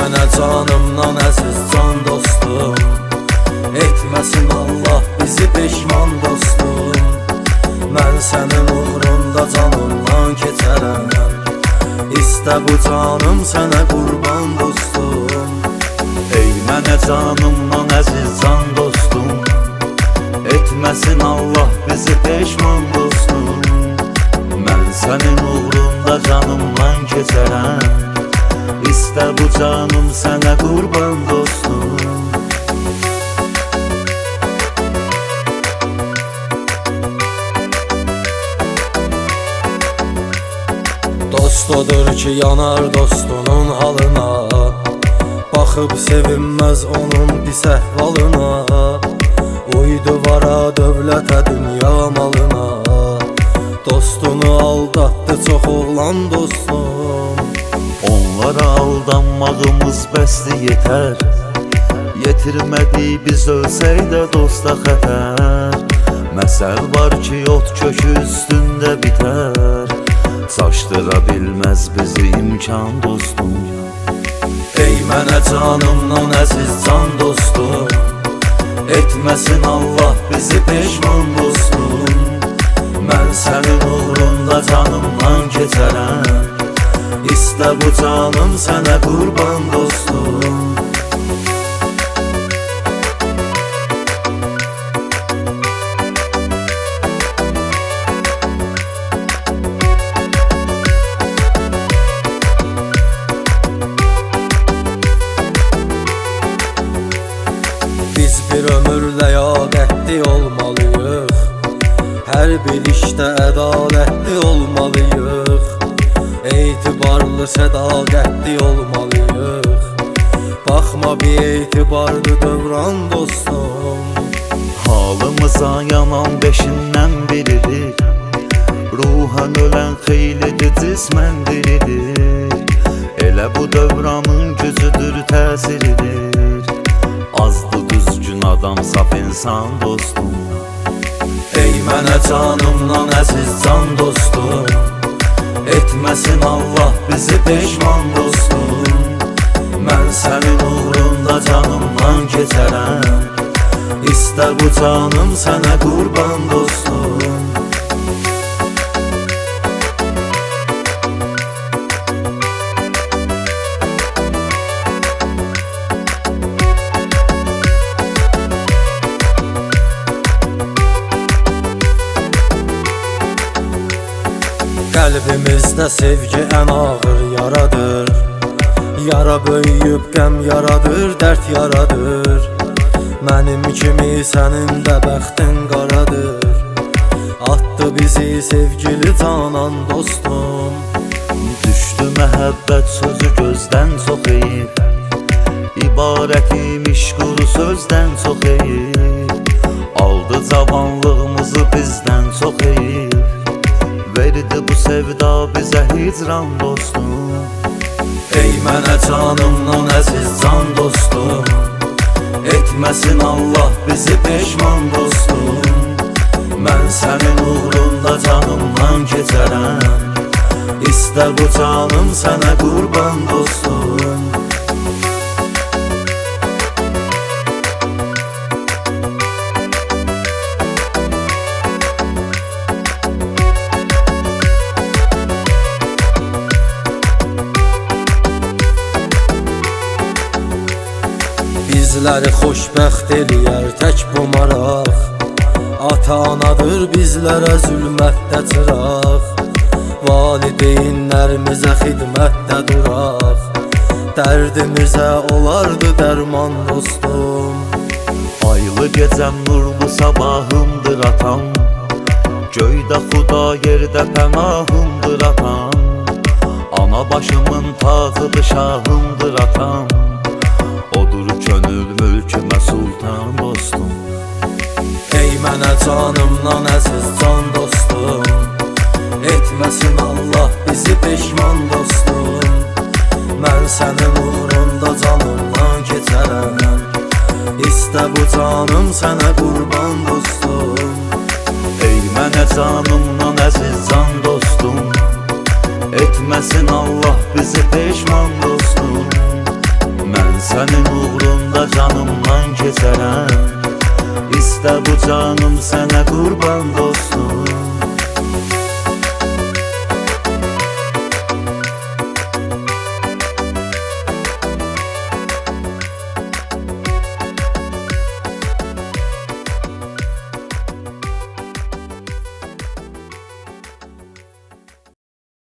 mənə canımdan əziz can dostum, etməsin Allah bizi peşman dostum. Mən sənin uğrunda canımdan keçərəm, İstə bu canım sənə qurban dostum. Ey mənə canımdan əziz can dostum, etməsin Allah bizi peşman dostum. Mən sənin uğrunda canımdan keçərəm, İstə bu canım sənə qurban dostum. Dost odur ki yanar dostunun halına, baxıb sevinməz onun pis əhvalına. Uydu vara dövlətə dünya malına, dostunu aldatdı çox oğlan dostum. Onlara aldanmağımız bəsli yetər, yetirmədik biz ölsək də dosta xətər. Məsəl var ki ot kökü üstündə bitər, saçdıra bilməz bizi imkan dostum. Ey mənə canımdan əziz can dostum, etməsin Allah bizi peşman dostum. Mən sənin uğrunda canımdan keçərəm, İstə bu canım sənə qurban dostum. Biz bir ömür ləyaqətli olmalıyıq, hər bir işdə ədalətli olmalıyıq, etibarlı sədaqətli olmalıyıq. Baxma bir etibarlı dövran dostum. Halımıza yanan beşindən biridir, ruhan ölən xeylidir, cismən diridir. Elə bu dövranın gücüdür, təsiridir, azdı düzgün adam, saf insan dostum. Ey mənə canımdan əziz can dostum, etməsin Allah bizi peşman dostum. Mən sənin uğrunda canımdan keçərəm, İstə bu canım sənə qurban dostum. Qəlbimizdə sevgi ən ağır yaradır, yara böyüyüb qəm yaradır, dərd yaradır. Mənim kimi sənin də bəxtin qaradır, atdı bizi sevgili canan dostum. Düşdü məhəbbət sözü gözdən çox eyib, İbarət imiş quru sözdən çox eyib. Aldı cavanlığımızı bizdən çox eyib, verdi bu sevda bizə hicran dostum. Ey mənə canımdan əziz can dostum, etməsin Allah bizi peşman dostum. Mən sənin uğrunda canımdan keçərəm, İstə bu canım sənə qurban dostum. Bizləri xoşbəxt eləyər tək bu maraq, ata-anadır bizlərə zülmətdə çıraq. Valideynlərimizə xidmətdə duraq, dərdimizə olardı dərman dostum. Aylı gecəm nurlu sabahımdır atam, göydə xuda yerdə pənahımdır atam. Ana başımın tacıdır şahımdır atam, odur könül mülkümə sultan dostum. Ey mənə canımdan əziz can dostum, etməsin Allah bizi peşman dostum. Mən sənin uğrunda canımdan keçərəm, İstə bu canım sənə qurban dostum. Ey mənə canımdan əziz can dostum, etməsin Allah bizi peşman dostum. Sənin uğrunda canımdan keçərəm. İstə bu canım sənə qurban dostum.